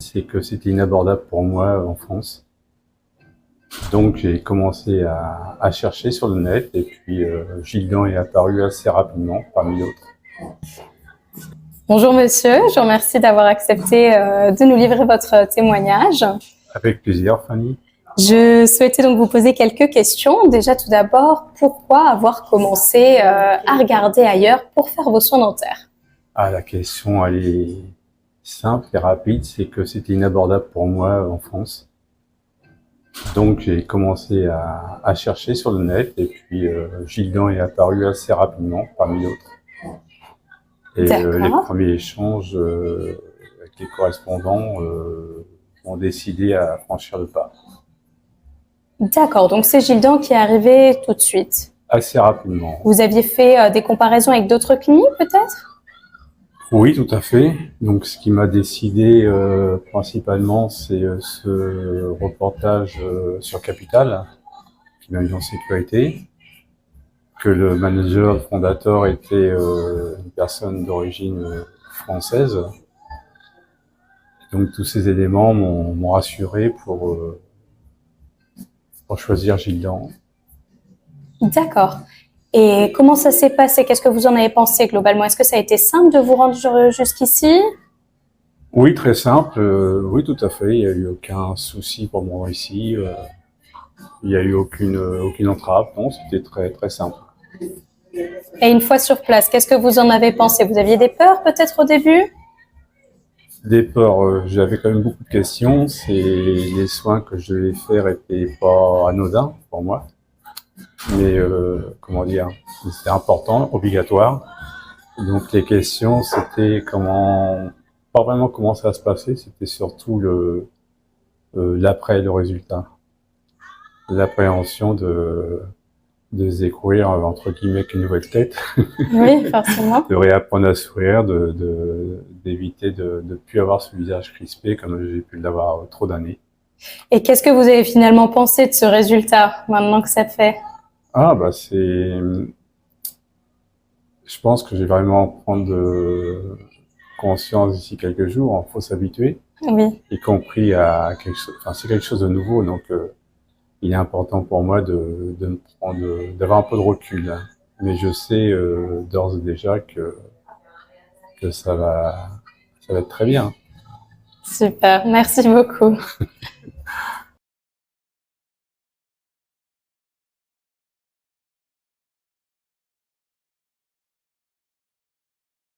c'est que c'était inabordable pour moi en France. Donc j'ai commencé à chercher sur le net et puis Gildan est apparu assez rapidement parmi d'autres. Bonjour monsieur, je vous remercie d'avoir accepté de nous livrer votre témoignage. Avec plaisir, Fanny. Je souhaitais donc vous poser quelques questions. Déjà tout d'abord, pourquoi avoir commencé à regarder ailleurs pour faire vos soins dentaires? Ah, la question, elle est simple et rapide, c'est que c'était inabordable pour moi en France. Donc j'ai commencé à chercher sur le net et puis Gildan est apparu assez rapidement parmi d'autres. Et les premiers échanges avec les correspondants ont décidé à franchir le pas. D'accord, donc c'est Gildan qui est arrivé tout de suite. Assez rapidement. Vous aviez fait des comparaisons avec d'autres cliniques peut-être? Oui, tout à fait. Donc ce qui m'a décidé principalement, c'est ce reportage sur Capital, qui m'a mis en sécurité, que le manager, le fondateur était une personne d'origine française. Donc tous ces éléments m'ont rassuré pour choisir Gildan. D'accord. Et comment ça s'est passé? Qu'est-ce que vous en avez pensé globalement? Est-ce que ça a été simple de vous rendre jusqu'ici? Oui, très simple. Oui, tout à fait. Il n'y a eu aucun souci pour moi ici. Il n'y a eu aucune entrave. Non, c'était très, très simple. Et une fois sur place, qu'est-ce que vous en avez pensé? Vous aviez des peurs peut-être au début? Des peurs, j'avais quand même beaucoup de questions. Les soins que je devais faire étaient pas anodins pour moi. Mais comment dire, c'était important, obligatoire. Donc les questions, c'était pas vraiment comment ça se passait, c'était surtout l'après, le résultat, l'appréhension de se découvrir entre guillemets qu'une nouvelle tête. Oui, forcément. De réapprendre à sourire, d'éviter de ne plus avoir ce visage crispé comme j'ai pu l'avoir trop d'années. Et qu'est-ce que vous avez finalement pensé de ce résultat maintenant que ça fait? Ah bah je pense que je vais vraiment prendre conscience d'ici quelques jours. Il faut s'habituer, Oui. y compris à quelque chose. Enfin, c'est quelque chose de nouveau, donc il est important pour moi d'avoir un peu de recul. Mais je sais d'ores et déjà que ça va être très bien. Super, merci beaucoup.